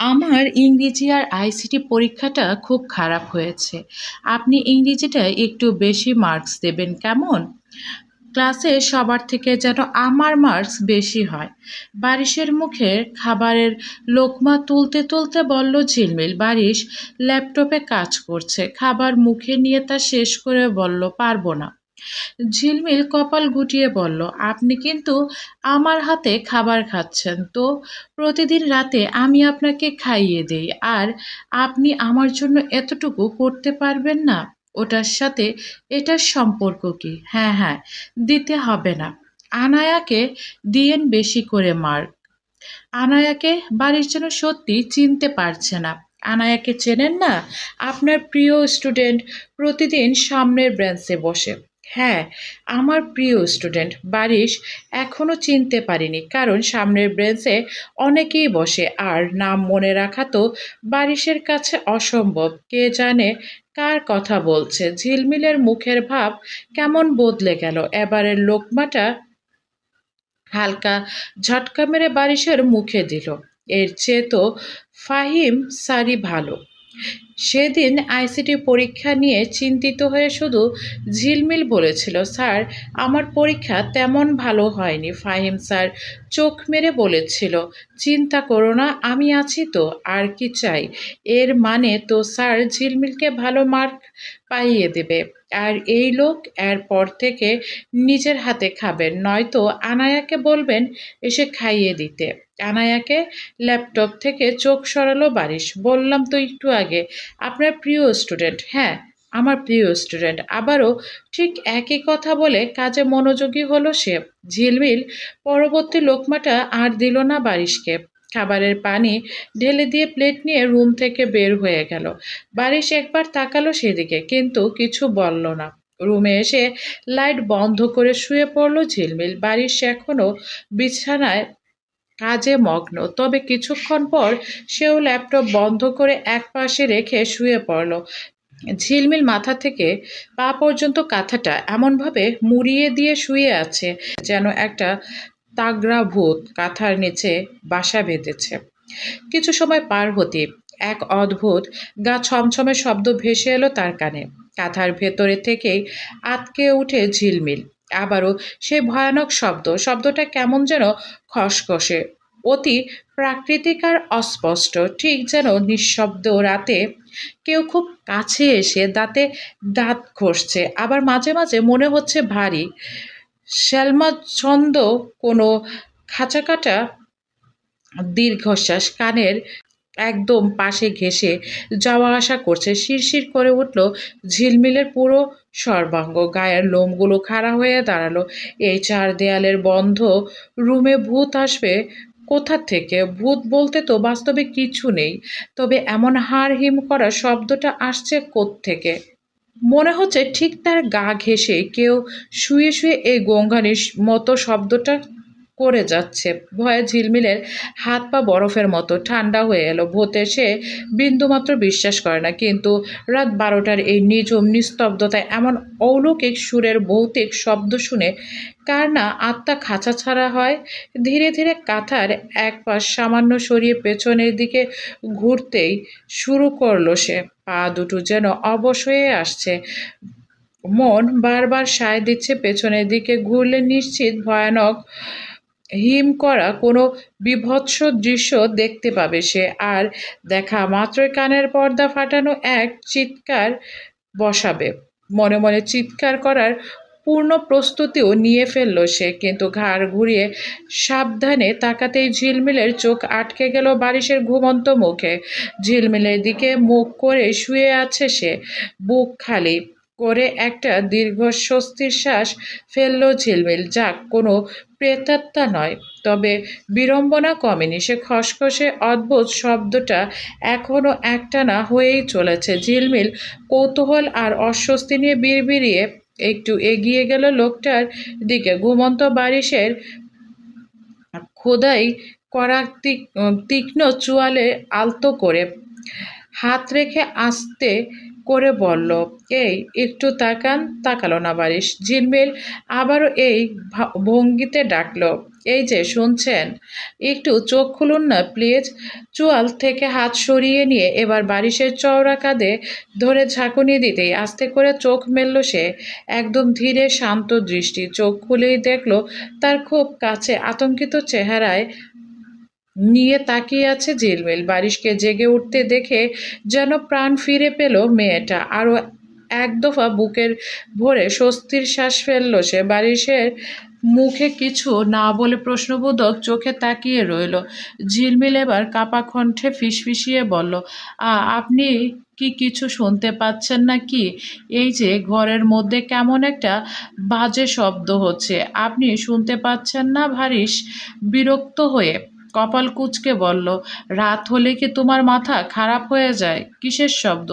আমার ইংরেজি আর আইসিটি পরীক্ষাটা খুব খারাপ হয়েছে। আপনি ইংরেজিটায় একটু বেশি মার্কস দেবেন কেমন? ক্লাসে সবার থেকে যেন আমার মার্কস বেশি হয়। বারিশের মুখের খাবারের লোকমা তুলতে তুলতে বলল ঝিলমিল। বারিশ ল্যাপটপে কাজ করছে। খাবার মুখে নিয়ে তা শেষ করে বলল, পারবো না। ঝিলমিল কপাল গুটিয়ে বলল, আপনি কিন্তু আমার হাতে খাবার খাচ্ছেন তো। প্রতিদিন রাতে আমি আপনাকে খাইয়ে দেই, আর আপনি আমার জন্য এতটুকু করতে পারবেন না? ওটার সাথে এটার সম্পর্ক কি? হ্যাঁ হ্যাঁ, দিতে হবে না। আনায়াকে দিয়েন বেশি করে মার্ক। আনায়াকে বাড়ির যেন সত্যি চিনতে পারছে না। আনায়াকে চেনেন না? আপনার প্রিয় স্টুডেন্ট, প্রতিদিন সামনের বেঞ্চে বসে। হ্যাঁ, আমার প্রিয় স্টুডেন্ট। বারিশ এখনো চিনতে পারিনি, কারণ সামনের বেঞ্চে অনেকেই বসে, আর নাম মনে রাখা তো বারিশের কাছে অসম্ভব। কে জানে কার কথা বলছে। ঝিলমিলের মুখের ভাব কেমন বদলে গেল। এবারের লোকমাটা হালকা ঝটকা মেরে বারিশের মুখে দিল। এর চেয়ে তো ফাহিম স্যারই ভালো। সেদিন আইসিটি পরীক্ষা নিয়ে চিন্তিত হয়ে শুধু ঝিলমিল বলেছিল, স্যার আমার পরীক্ষা তেমন ভালো হয়নি। ফাহিম স্যার চোখ মেরে বলেছিল, চিন্তা করো না, আমি আছি তো, আর কি চাই। এর মানে তো স্যার ঝিলমিলকে ভালো মার্ক পাইয়ে দেবে। আর এই লোক এরপর থেকে নিজের হাতে খাবেন, নয়তো আনায়াকে বলবেন এসে খাইয়ে দিতে। আনায়াকে ল্যাপটপ থেকে চোখ সরালো বারিশ। বললাম তো একটু আগে, আপনার প্রিয় স্টুডেন্ট। হ্যাঁ, আমার প্রিয় স্টুডেন্ট। আবারও ঠিক একই কথা বলে কাজে মনোযোগী হলো সে। ঝিলমিল পরবর্তী লোকমাটা আর দিল না বারিশকে। খাবারের পানি ঢেলে দিয়ে প্লেট নিয়ে রুম থেকে বের হয়ে গেল। বারিশ একবার তাকালো সেদিকে, কিন্তু কিছু বলল না। রুমে এসে লাইট বন্ধ করে শুয়ে পড়ল ঝিলমিল। বারিশ এখনো বিছানায় কাজে মগ্ন, তবে কিছুক্ষণ পর সেও ল্যাপটপ বন্ধ করে একপাশে রেখে শুয়ে পড়ল। ঝিলমিল মাথা থেকে পা পর্যন্ত কাঁথাটা এমনভাবে মুড়িয়ে দিয়ে শুয়ে আছে যেন একটা তাগড়া ভূত কাঁথার নিচে বাসা বেঁধেছে। কিছু সময় পার হতে এক অদ্ভুত গা ছমছমে শব্দ ভেসে এলো তার কানে। কাঁথার ভেতরে থেকেই আঁতকে উঠে ঝিলমিল। আবারও সেই ভয়ানক শব্দ। শব্দটা কেমন যেন খসখসে, অতি প্রাকৃতিক আর অস্পষ্ট, ঠিক যেন নিঃশব্দ রাতে কেউ খুব কাছে এসে দাঁতে দাঁত ঘষছে। আবার মাঝে মাঝে মনে হচ্ছে ভারী শ্যালমাছন্দ কোনো খাঁচাকাটা দীর্ঘশ্বাস কানের একদম পাশে ঘেঁষে যাওয়া আসা করছে। শিরশির করে উঠল ঝিলমিলের পুরো সর্বাঙ্গ। গায়ের লোমগুলো খাড়া হয়ে দাঁড়ালো। এই চার দেয়ালের বন্ধ রুমে ভূত আসবে কোথা থেকে? ভূত বলতে তো বাস্তবে কিছু নেই, তবে এমন হাড় হিম করা শব্দটা আসছে কোত্থেকে? মনে হচ্ছে ঠিক তার গা ঘেঁষে কেউ শুয়ে শুয়ে এই গঙ্গানির মতো শব্দটা করে যাচ্ছে। ভয়ে ঝিলমিলের হাত পা বরফের মতো ঠান্ডা হয়ে এলো। ভূতে সে বিন্দুমাত্র বিশ্বাস করে না, কিন্তু রাত 12টার এই নিঝুম নিস্তব্ধতায় এমন অলৌকিক সুরের ভৌতিক শব্দ শুনে কার না আত্মা খাঁচা ছাড়া হয়। ধীরে ধীরে কাঁথার এক পাশ সামান্য সরিয়ে পেছনের দিকে ঘুরতেই শুরু করলো সে। পা দুটো যেন অবশ হয়ে আসছে। মন বারবার সায় দিচ্ছে পেছনের দিকে ঘুরলে নিশ্চিত ভয়ানক হিম করা কোনো বীভৎস দৃশ্য দেখতে পাবে সে। আর দেখা মাত্রই কানের পর্দা ফাটানো এক চিৎকার বসাবে। মনে মনে চিৎকার করার পূর্ণ প্রস্তুতিও নিয়ে ফেলল সে, কিন্তু ঘাড় ঘুরিয়ে সাবধানে তাকাতেই ঝিলমিলের চোখ আটকে গেল বারিশের ঘুমন্ত মুখে। ঝিলমিলের দিকে মুখ করে শুয়ে আছে সে। বুক খালি করে একটা দীর্ঘ স্বস্তির শ্বাস ফেলল ঝিলমিল। যাক, কোনো প্রেতাত্মা নয়। তবে বিড়ম্বনা কমেনি। সে খসখসে অদ্ভুত শব্দটা এখনো একটানা হয়েই চলেছে। ঝিলমিল কৌতূহল আর অস্বস্তি নিয়ে বিড়বিড়িয়ে একটু এগিয়ে গেল লোকটার দিকে। ঘুমন্ত বারিশের খোদাই করা তীক্ষ্ণ চোয়ালে আলতো করে হাত রেখে আস্তে করে বলল, এই একটু তাকান। তাকালো না বারিশ। ঝিলমিল আবারও এই ভঙ্গিতে ডাকলো, এই যে শুনছেন, একটু চোখ খুলুন না প্লিজ। চোয়াল থেকে হাত সরিয়ে নিয়ে এবার বারিশের চওড়া কাঁধে ধরে ঝাঁকুনি দিতেই আস্তে করে চোখ মেলল সে। একদম ধীরে শান্ত দৃষ্টি, চোখ খুলেই দেখলো তার খুব কাছে আতঙ্কিত চেহারায় নিয়ে তাকিয়ে আছে ঝিলমিল। বারিশকে জেগে উঠতে দেখে যেন প্রাণ ফিরে পেল মেয়েটা। আরও এক দফা বুকের ভরে স্বস্তির শ্বাস ফেলল সে। বারিশের মুখে কিছু না বলে প্রশ্নবোধক চোখে তাকিয়ে রইল। ঝিলমিল এবার কাপা কণ্ঠে ফিসফিসিয়ে বলল, আপনি কি কিছু শুনতে পাচ্ছেন না কি? এই যে ঘরের মধ্যে কেমন একটা বাজে শব্দ হচ্ছে, আপনি শুনতে পাচ্ছেন না? বারিশ বিরক্ত হয়ে কপাল কুঁচকে বলল, রাত হলে কি তোমার মাথা খারাপ হয়ে যায়? কিসের শব্দ?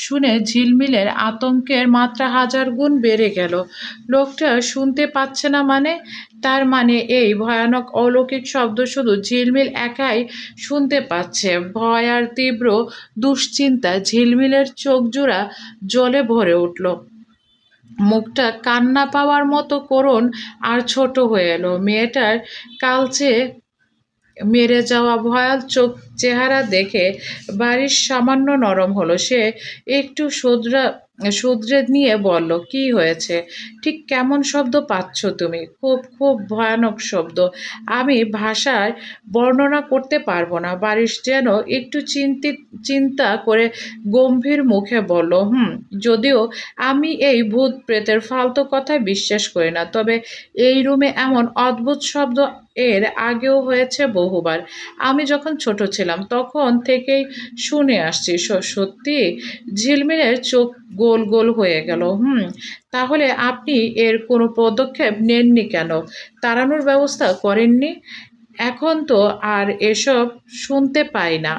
শুনে ঝিলমিলের আতঙ্কের মাত্রা হাজার গুণ বেড়ে গেল। লোকটা শুনতে পাচ্ছে না মানে? তার মানে এই ভয়ানক অলৌকিক শব্দ শুধু ঝিলমিল একাই শুনতে পাচ্ছে। ভয় আর তীব্র দুশ্চিন্তা ঝিলমিলের চোখজোড়া জলে ভরে উঠল। মুখটা কান্না পাওয়ার মতো করুণ আর ছোট হয়ে এলো। মেয়েটার কালচে মেরে যাওয়া ভয়াল চেহারা দেখে বারিশ সামান্য নরম হলো। সে একটু শুধরে নিয়ে বলল, কি হয়েছে? ঠিক কেমন শব্দ পাচ্ছ তুমি? খুব খুব ভয়ানক শব্দ, আমি ভাষায় বর্ণনা করতে পারবো না। বারিশ যেন একটু চিন্তা করে গম্ভীর মুখে বলল, যদিও আমি এই ভূত প্রেতের ফালতু কথায় বিশ্বাস করি না, তবে এই রুমে এমন অদ্ভুত শব্দ এর আগেও হয়েছে বহুবার। আমি যখন ছোট ছিলাম তখন থেকেই শুনে আসছি। সত্যি? ঝিলমিলের চোখ গোল গোল হয়ে গেল। তাহলে আপনি এর কোনো পদক্ষেপ নেননি কেন? তাড়ানোর ব্যবস্থা করেননি? এখন তো আর এসব শুনতে পাই না,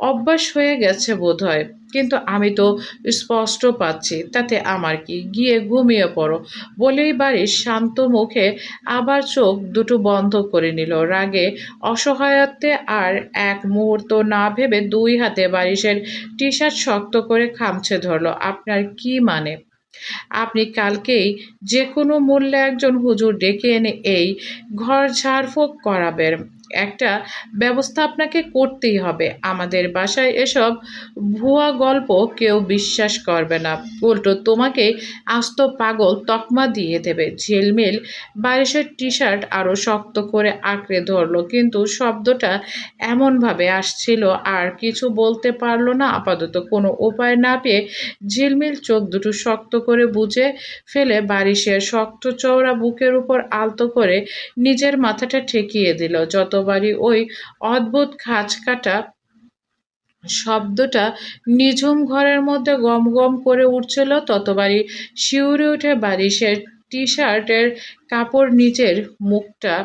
অভ্যাস হয়ে গেছে বোধহয়। কিন্তু আমি তো স্পষ্ট পাচ্ছি, তাতে আমার কি? গিয়ে ঘুমিয়ে পড়ো। বলেই বারিশ শান্ত মুখে আবার চোখ দুটো বন্ধ করে নিল। রাগে অসহায়ত্বে আর এক মুহূর্ত না ভেবে দুই হাতে বারিশের টি শার্ট শক্ত করে খামচে ধরল। আপনার কি মানে? আপনি কালকেই যে কোনো মূল্যে একজন হুজুর ডেকে এনে এই ঘর ঝাড়ফুঁক করাবেন। একটা ব্যবস্থা আপনাকে করতেই হবে। আমাদের বাসায় এসব ভুয়া গল্প কেউ বিশ্বাস করবে না, উল্টো তোমাকে আস্ত পাগল তকমা দিয়ে দেবে। ঝিলমিল বারিশের টি শার্ট আরও শক্ত করে আঁকড়ে ধরল, কিন্তু শব্দটা এমনভাবে আসছিল আর কিছু বলতে পারল না। আপাতত কোনো উপায় না পেয়ে ঝিলমিল চোখ দুটো শক্ত করে বুজে ফেলে বারিশের শক্ত চওড়া বুকের উপর আলতো করে নিজের মাথাটা ঠেকিয়ে দিল। যতবারই ওই অদ্ভুত খাঁজ কাটা শব্দটা নিঝুম ঘরের মধ্যে গম গম করে উঠছিল, ততবারই শিউরে উঠে বারিশের টি শার্টের কাপড় নিজের মুখটা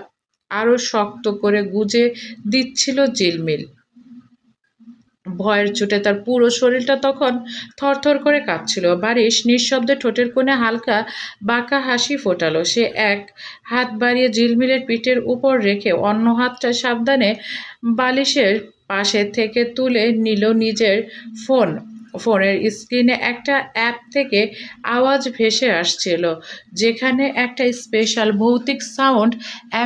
আরো শক্ত করে গুজে দিচ্ছিল ঝিলমিল। ভয়ের চোটে তার পুরো শরীরটা তখন থরথর করে কাঁপছিল। বারিশ নিঃশব্দে ঠোঁটের কোণে হালকা বাঁকা হাসি ফোটালো। সে এক হাত বাড়িয়ে ঝিলমিলের পিঠের উপর রেখে অন্য হাতটা সাবধানে বালিশের পাশে থেকে তুলে নিল নিজের ফোন। ফোনের স্ক্রিনে একটা অ্যাপ থেকে আওয়াজ ভেসে আসছিল, যেখানে একটা স্পেশাল ভৌতিক সাউন্ড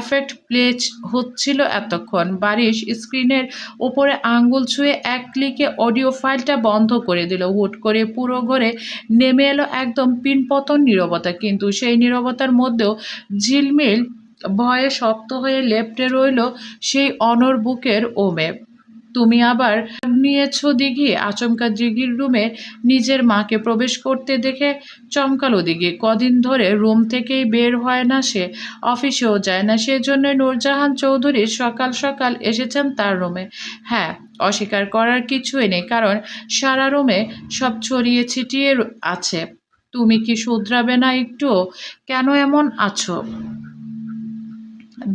এফেক্ট প্লে হচ্ছিল। এতক্ষণ বারিশ স্ক্রিনের ওপরে আঙ্গুল ছুঁয়ে এক ক্লিকে অডিও ফাইলটা বন্ধ করে দিল। হুট করে পুরো ঘরে নেমে এলো একদম পিনপতন নীরবতা, কিন্তু সেই নীরবতার মধ্যেও ঝিলমিল ভয়ে শক্ত হয়ে লেপ্টে রইল সেই অনড় বুকের ওমে। তুমি আবার নিয়েছো দিঘি? আচমকা দিঘির রুমে নিজের মাকে প্রবেশ করতে দেখে চমকালো দিঘি। কদিন ধরে রুম থেকেই বের হয় না সে, অফিসেও যায় না। সেজন্য নূরজাহান চৌধুরী সকাল সকাল এসেছেন তার রুমে। হ্যাঁ, অস্বীকার করার কিছুই নেই, কারণ সারা রুমে সব ছড়িয়ে ছিটিয়ে আছে। তুমি কি শুধরাবে না একটুও? কেন এমন আছো?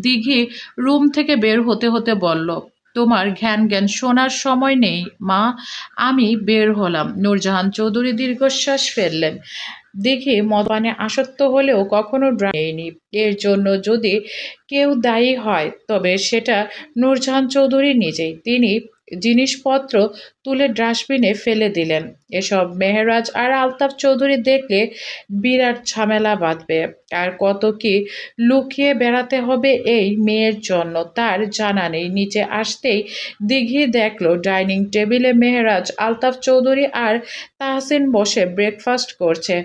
দিঘি রুম থেকে বের হতে হতে বলল, তোমার ঘ্যান জ্ঞান শোনার সময় নেই মা, আমি বের হলাম। নূরজাহান চৌধুরী দীর্ঘশ্বাস ফেললেন। দেখে মদপানে আসক্ত হলেও কখনো নেয়নি। এর জন্য যদি কেউ দায়ী হয় তবে সেটা নূরজাহান চৌধুরী নিজেই। তিনি জিনিসপত্র তুলে ডাস্টবিনে ফেলে দিলেন। এসব মেহেরাজ আর আলতাফ চৌধুরী দেখলে বিরাট ঝামেলা বাঁধবে। আর কত কি লুকিয়ে বেড়াতে হবে এই মেয়ের জন্য তার জানা নেই। নিচে আসতেই দিঘি দেখলো ডাইনিং টেবিলে মেহেরাজ, আলতাফ চৌধুরী আর তাহসিন বসে ব্রেকফাস্ট করছে।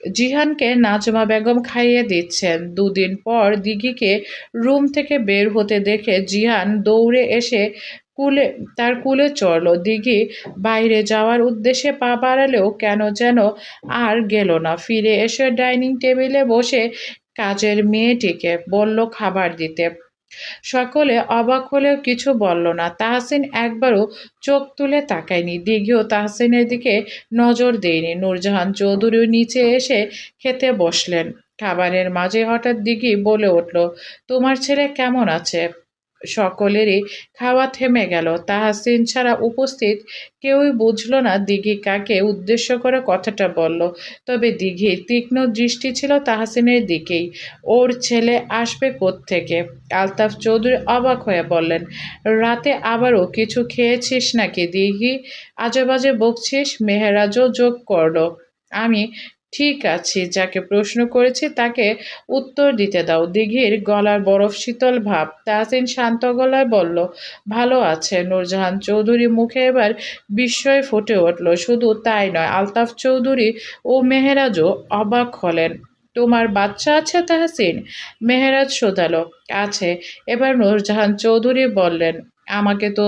জিহানকে নাজমা বেগম খাইয়ে দিচ্ছেন। দুদিন পর দিঘিকে রুম থেকে বের হতে দেখে জিহান দৌড়ে এসে কুলে তার কুলে চড়ল। দিঘি বাইরে যাওয়ার উদ্দেশ্যে পা বাড়ালেও কেন যেন আর গেল না। ফিরে এসে ডাইনিং টেবিলে বসে কাজের মেয়েটিকে বলল খাবার দিতে। সকলে অবাক হলেও কিছু বলল না। তাহসিন একবারও চোখ তুলে তাকায়নি। দিঘিও তাহসিনের দিকে নজর দেয়নি। নূরজাহান চৌধুরীও নিচে এসে খেতে বসলেন। খাবারের মাঝে হঠাৎ দিঘি বলে উঠল, তোমার ছেলে কেমন আছে? সকলেরই খাওয়া থেমে গেল। তাহসিন ছাড়া উপস্থিত কেউই বুঝল না দিঘি কাকে উদ্দেশ্য করে কথাটা বলল। তবে দিঘির তীক্ষ্ণ দৃষ্টি ছিল তাহসিনের দিকেই। ওর ছেলে আসবে কোত্থেকে? আলতাফ চৌধুরী অবাক হয়ে বললেন, রাতে আবারও কিছু খেয়েছিস নাকি দিঘি? আজেবাজে বকছিস? মেহেরাজও যোগ করল, আমি ঠিক আছি, যাকে প্রশ্ন করেছি তাকে উত্তর দিতে দাও। দিঘির গলার বরফ শীতল ভাব। তাহসিন শান্ত গলায় বলল, ভালো আছে। নূরজাহান চৌধুরী মুখে এবার বিস্ময় ফুটে উঠল। শুধু তাই নয়, আলতাফ চৌধুরী ও মেহেরাজও অবাক হলেন। তোমার বাচ্চা আছে তাহসিন? মেহেরাজ শোধালো। আছে। এবার নূরজাহান চৌধুরী বললেন, আমাকে তো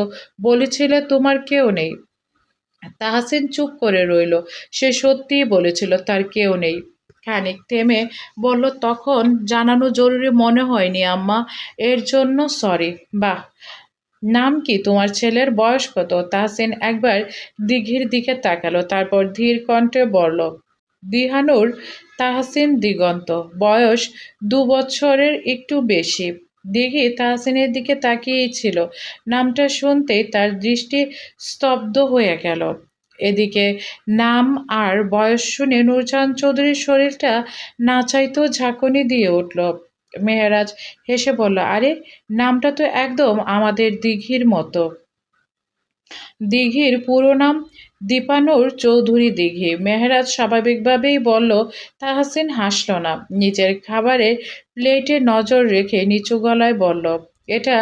বলেছিলে তোমার কেউ নেই। তাহসিন চুপ করে রইল। সে সত্যিই বলেছিল তার কেউ নেই। খানিক থেমে বলল, তখন জানানো জরুরি মনে হয়নি আম্মা, এর জন্য সরি। বাহ, নাম কি তোমার ছেলের? বয়স কত? তাহসিন একবার দিঘির দিকে তাকালো, তারপর ধীর কণ্ঠে বলল, দিহানুর তাহসিন দিগন্ত। বয়স 2 বছরের একটু বেশি। দিঘি তাহসিনের দিকে তাকিয়েই ছিল। নামটা শুনতেই তার দৃষ্টি স্তব্ধ হয়ে গেল। এদিকে নাম আর বয়স শুনে নূরজাহান চৌধুরীর শরীরটা না চাইতেও ঝাঁকুনি দিয়ে উঠল। মেহেরাজ হেসে বলল, আরে, নামটা তো একদম আমাদের দিঘির মতো। দিঘির পুরো নাম দীপানুর চৌধুরী দিঘি। মেহেরাজ স্বাভাবিকভাবেই বলল। তাহসিন হাসল না। নিজের খাবারের প্লেটে নজর রেখে নিচু গলায় বলল, এটা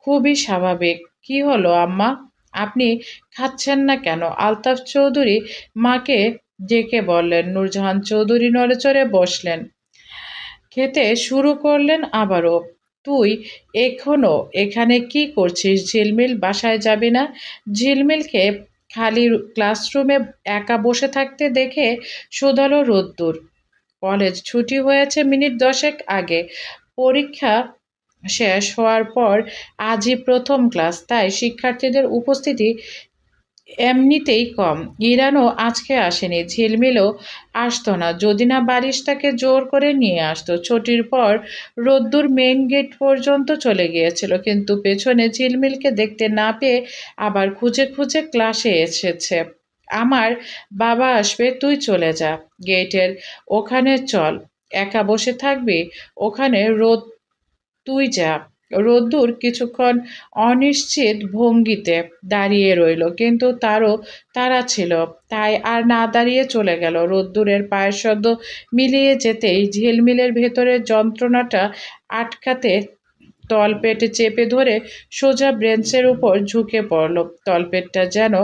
খুবই স্বাভাবিক। কি হলো আম্মা, আপনি খাচ্ছেন না কেন? আলতাফ চৌধুরী মাকে ডেকে বললেন। নূরজাহান চৌধুরী নড়েচড়ে বসলেন, খেতে শুরু করলেন আবারও। তুই এখনো এখানে কি করছিস ঝিলমিল? বাসায় যাবি না? ঝিলমিলকে খালি ক্লাসরুমে একা বসে থাকতে দেখে শোধালো রোদ্দুর। কলেজ ছুটি হয়েছে মিনিট 10 আগে। পরীক্ষা শেষ হওয়ার পর আজই প্রথম ক্লাস, তাই শিক্ষার্থীদের উপস্থিতি এমনিতেই কম। ইরানও আজকে আসেনি, ঝিলমিলও আসতো না যদি না বারিশ তাকে জোর করে নিয়ে আসতো। ছুটির পর রোদ্দুর মেইন গেট পর্যন্ত চলে গিয়েছিল, কিন্তু পেছনে ঝিলমিলকে দেখতে না পেয়ে আবার খুঁজে খুঁজে ক্লাসে এসেছে। আমার বাবা আসবে, তুই চলে যা। গেটের ওখানে চল। একা বসে থাকবি ওখানে? তুই যা। রোদ্দুর কিছুক্ষণ অনিশ্চিত ভঙ্গিতে দাঁড়িয়ে রইল, কিন্তু তারও তাড়া ছিল, তাই আর না দাঁড়িয়ে চলে গেল। রোদ্দুরের পায়ের শব্দ মিলিয়ে যেতেই ঝিলমিলের ভেতরের যন্ত্রণাটা আটকাতে তলপেটে চেপে ধরে সোজা ব্রেঞ্চের উপর ঝুঁকে পড়ল। তলপেটটা যেন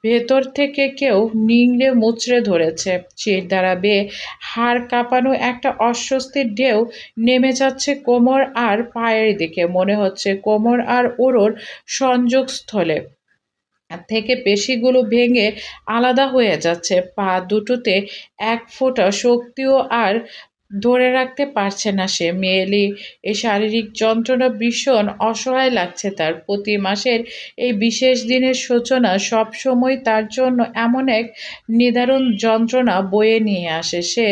ভেতর থেকে কেউ নিংড়ে মুচড়ে ধরেছে। শিরদাঁড়া বেয়ে হাড় কাঁপানো একটা অস্বস্তির ঢেউ নেমে যাচ্ছে কোমর আর পায়ের দিকে। মনে হচ্ছে কোমর আর উরুর সংযোগস্থলে থেকে পেশিগুলো ভেঙে আলাদা হয়ে যাচ্ছে। পা দুটোতে এক ফোঁটা শক্তিও আর ধরে রাখতে পারছে না সে। মেয়েলি এই শারীরিক যন্ত্রণা ভীষণ অসহায় লাগছে তার। প্রতি মাসের এই বিশেষ দিনের সূচনা সব সময় তার জন্য এমন এক নিদারুণ যন্ত্রণা বয়ে নিয়ে আসে। সে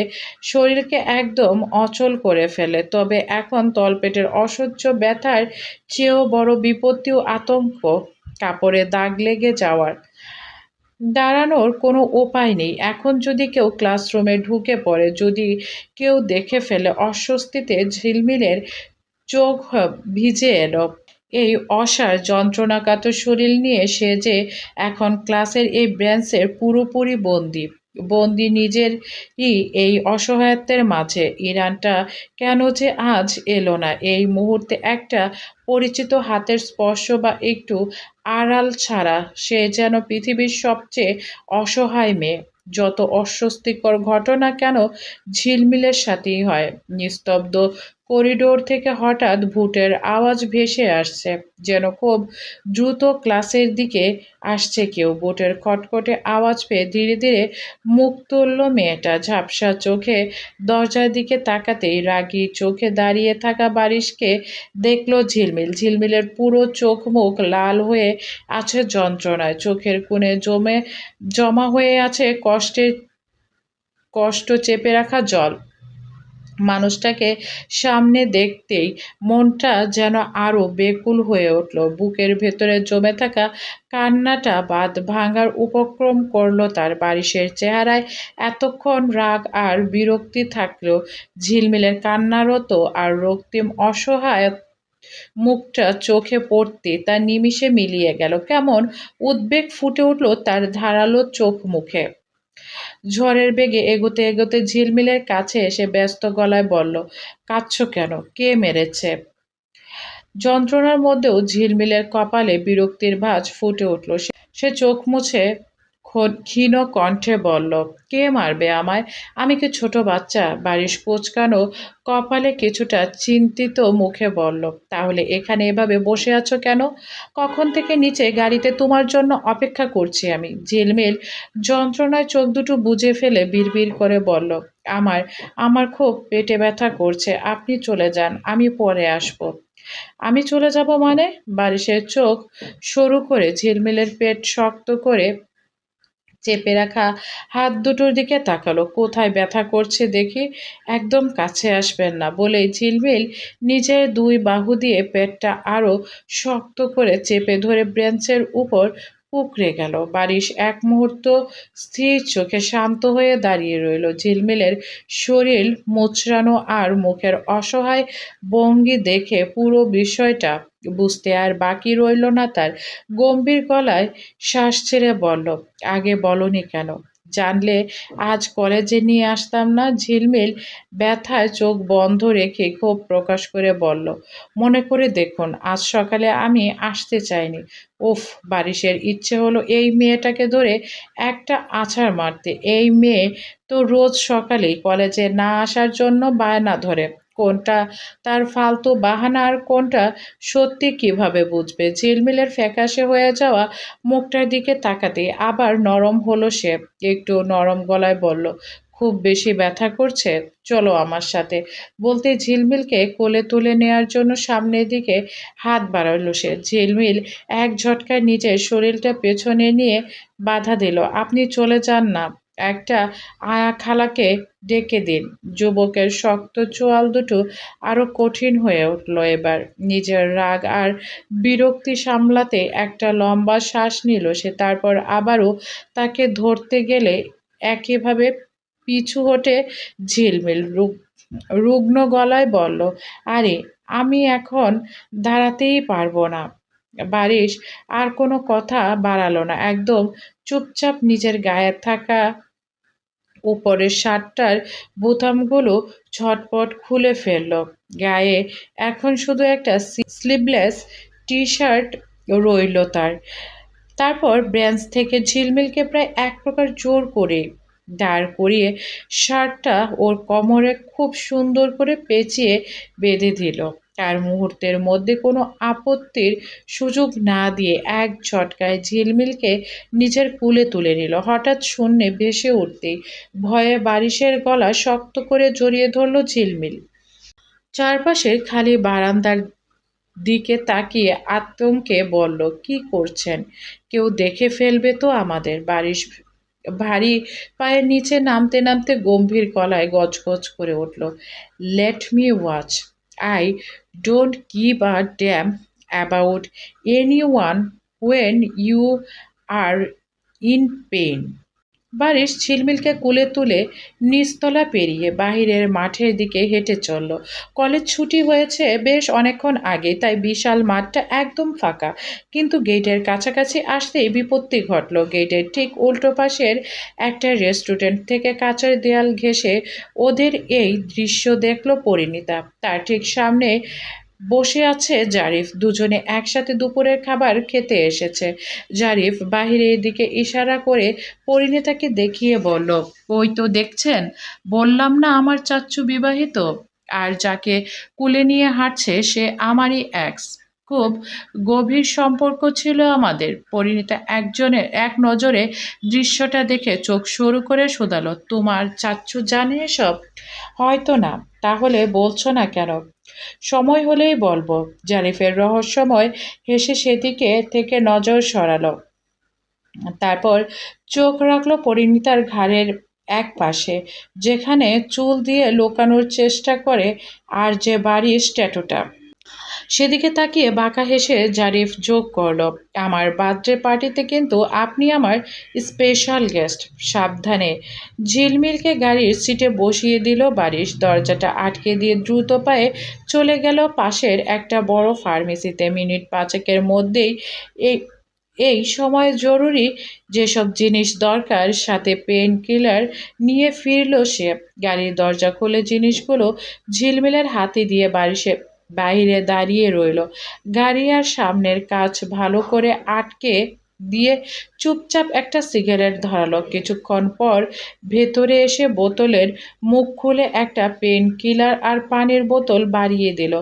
শরীরকে একদম অচল করে ফেলে। তবে এখন তলপেটের অসহ্য ব্যথার চেয়েও বড় বিপত্তি ও আতঙ্ক কাপড়ে দাগ লেগে যাওয়ার। দাঁড়ানোর কোনো উপায় নেই। এখন যদি কেউ ক্লাসরুমে ঢুকে পড়ে, যদি কেউ দেখে ফেলে। অস্বস্তিতে ঝিলমিলের চোখ ভিজে এলো। এই অসাড় যন্ত্রণাকাতর শরীর নিয়ে সে যে এখন ক্লাসের এই বেঞ্চের পুরোপুরি বন্দি নিজেরই এই অসহায়ত্বের মাঝে। ইরানটা কেন যে আজ এলো না এই মুহূর্তে? একটা পরিচিত হাতের স্পর্শ বা একটু আড়াল ছাড়া সে যেন পৃথিবীর সবচেয়ে অসহায় মেয়ে। যত অস্বস্তিকর ঘটনা কেন ঝিলমিলের সাথেই হয়। নিস্তব্ধ করিডোর থেকে হঠাৎ ভুটের আওয়াজ ভেসে আসছে, যেন খুব দ্রুত ক্লাসের দিকে আসছে কেউ। বুটের খটখটে আওয়াজ পেয়ে ধীরে ধীরে মুখ তুলল মেয়েটা। ঝাপসা চোখে দরজার দিকে তাকাতেই রাগী চোখে দাঁড়িয়ে থাকা বারিশকে দেখলো ঝিলমিল। ঝিলমিলের পুরো চোখ মুখ লাল হয়ে আছে যন্ত্রণায়, চোখের কোণে জমা হয়ে আছে কষ্ট চেপে রাখা জল। মানুষটাকে সামনে দেখতেই মনটা যেন আরো বেকুল হয়ে উঠল। বুকের ভেতরে জমে থাকা কান্নাটা বাঁধ ভাঙার উপক্রম করলো তার। বারিশের চেহারায় এতক্ষণ রাগ আর বিরক্তি থাকলেও ঝিলমিলের কান্নারত আর রক্তিম অসহায় মুখটা চোখে পড়তে তার নিমিষে মিলিয়ে গেল। কেমন উদ্বেগ ফুটে উঠল তার ধারালো চোখ মুখে। ঝড়ের বেগে এগোতে এগোতে ঝিলমিলের কাছে এসে ব্যস্ত গলায় বলল, কাঁদছো কেন? কে মেরেছে? যন্ত্রণার মধ্যেও ঝিলমিলের কপালে বিরক্তির ভাঁজ ফুটে উঠল। সে চোখ মুছে ক্ষীণ কণ্ঠে বলল, কে মারবে আমায়? আমি কি ছোট বাচ্চা? বারিশ কোঁচকানো কপালে কিছুটা চিন্তিত মুখে বলল, তাহলে এখানে এভাবে বসে আছো কেন? কখন থেকে নিচে গাড়িতে তোমার জন্য অপেক্ষা করছি আমি। ঝিলমিল যন্ত্রণায় চোখ দুটো বুজে ফেলে বিড়বিড় করে বলল, আমার আমার খুব পেটে ব্যথা করছে, আপনি চলে যান, আমি পরে আসবো। আমি চলে যাব মানে? বারিশের চোখ সরু করে ঝিলমিলের পেট শক্ত করে চেপে রাখা হাত দুটোর দিকে তাকালো। কোথায় ব্যথা করছে দেখি? একদম কাছে আসবেন না বলেই ঝিলমিল নিজের দুই বাহু দিয়ে পেটটা আরো শক্ত করে চেপে ধরে ব্রেঞ্চের উপর কুঁকড়ে গেল। বারিশ এক মুহূর্ত স্থির চোখে শান্ত হয়ে দাঁড়িয়ে রইল। ঝিলমিলের শরীর মোচড়ানো আর মুখের অসহায় ভঙ্গি দেখে পুরো বিষয়টা বুঝতে আর বাকি রইল না তার। গম্ভীর গলায় শ্বাস ছেড়ে বলল, আগে বলনি কেন? জানলে আজ কলেজে নিয়ে আসতাম না। ঝিলমিল ব্যথায় চোখ বন্ধ রেখে ক্ষোভ প্রকাশ করে বলল, মনে করে দেখুন, আজ সকালে আমি আসতে চাইনি। উফ! বারিশের ইচ্ছে হলো এই মেয়েটাকে ধরে একটা আছাড় মারতে। এই মেয়ে তো রোজ সকালেই কলেজে না আসার জন্য বায়না ধরে। কোনটা তার ফালতু বাহানা আর কোনটা সত্যি কিভাবে বুঝবে? ঝিলমিলের ফ্যাকাশে হয়ে যাওয়া মুখটার দিকে তাকাতেই আবার নরম হলো সে। একটু নরম গলায় বলল, খুব বেশি ব্যথা করছে? চলো আমার সাথে। বলতেই ঝিলমিলকে কোলে তুলে নেয়ার জন্য সামনের দিকে হাত বাড়ালো সে। ঝিলমিল এক ঝটকায় নিজের শরীরটা পেছনে নিয়ে বাধা দিল, আপনি চলে যান না। একটা আয়া খালাকে ডেকে দিন। যুবকের শক্ত চোয়াল দুটো আরো কঠিন হয়ে উঠল এবার। নিজের রাগ আর বিরক্তি সামলাতে একটা লম্বা শ্বাস নিল সে। তারপর আবারও তাকে ধরতে গেলে একইভাবে পিছু হটে ঝিলমিল। রুগ্ন গলায় বলল, আরে আমি এখন দাঁড়াতেই পারবো না। বারিশ আর কোনো কথা বাড়ালো না, একদম চুপচাপ নিজের গায়ে থাকা উপরের শার্টটার বোতামগুলো ঝটপট খুলে ফেলল। গায়ে এখন শুধু একটা স্লিভলেস টি-শার্ট রইল তার। তারপর বেঞ্চ থেকে ঝিলমিলকে প্রায় এক প্রকার জোর করে দাঁড় করিয়ে শার্টটা ওর কোমরে খুব সুন্দর করে পেঁচিয়ে বেঁধে দিল। আর মুহূর্তের মধ্যে কোনো আপত্তির সুযোগ না দিয়ে এক ঝটকায় ঝিলমিলকে নিজের কুলে তুলে নিল। হঠাৎ শূন্যে ভেসে উঠতেই ভয়ে বারিশের গলা শক্ত করে জড়িয়ে ধরল ঝিলমিল। চারপাশের খালি বারান্দার দিকে তাকিয়ে আতঙ্কে বলল, কি করছেন? কেউ দেখে ফেলবে তো আমাদের। বারিশ ভারী পায়ের নিচে নামতে নামতে গম্ভীর গলায় গজগজ করে উঠল, let me watch. I don't give a damn about anyone when you are in pain. Barish ঝিলমিলকে কোলে তুলে নিচতলা পেরিয়ে বাহিরের মাঠের দিকে হেঁটে চলল। কলেজ ছুটি হয়েছে বেশ অনেকক্ষণ আগে, তাই বিশাল মাঠটা একদম ফাঁকা। কিন্তু গেটের কাছাকাছি আসতেই বিপত্তি ঘটল। গেটের ঠিক উল্টো পাশের একটা রেস্টুরেন্ট থেকে কাঁচের দেয়াল ঘেঁষে ওদের এই দৃশ্য দেখল পরিণীতা। তার ঠিক সামনে বসে আছে জারিফ। দুজনে একসাথে দুপুরের খাবার খেতে এসেছে। জারিফ বাহিরের দিকে ইশারা করে পরিণীতাকে দেখিয়ে বলল, ওই তো দেখছেন, বললাম না আমার চাচ্চু বিবাহিত, আর যাকে কুলে নিয়ে হাঁটছে সে আমারই এক্স। খুব গভীর সম্পর্ক ছিল আমাদের। পরিণীতা এক নজরে দৃশ্যটা দেখে চোখ সরু করে শোধালো, তোমার চাচ্চু জানে এসব? হয়তো না। তাহলে বলছো না কেন? সময় হলেই বলবো। জারিফের রহস্যময় হেসে সেদিকে থেকে নজর সরালো। তারপর চোখ রাখলো পরিণীতার ঘাড়ের এক পাশে, যেখানে চুল দিয়ে লুকানোর চেষ্টা করে আর যে বাড়ির ট্যাটুটা। সেদিকে তাকিয়ে বাঁকা হেসে জারিফ যোগ করলো, আমার বার্থডে পার্টিতে কিন্তু আপনি আমার স্পেশাল গেস্ট। সাবধানে। ঝিলমিলকে গাড়ির সিটে বসিয়ে দিল বারিশ। দরজাটা আটকে দিয়ে দ্রুত পায়ে চলে গেল পাশের একটা বড় ফার্মেসিতে। মিনিট পাঁচেকের মধ্যেই এই এই সময় জরুরি যেসব জিনিস দরকার সাথে পেন কিলার নিয়ে ফিরল সে। গাড়ির দরজা খুলে জিনিসগুলো ঝিলমিলের হাতে দিয়ে বাইরে দাঁড়িয়ে রইল। গাড়ি আর সামনের কাঁচ ভালো করে আটকে দিয়ে চুপচাপ একটা সিগারেট ধরালো। কিছুক্ষণ পর ভেতরে এসে বোতলের মুখ খুলে একটা পেন কিলার আর পানির বোতল বাড়িয়ে দিল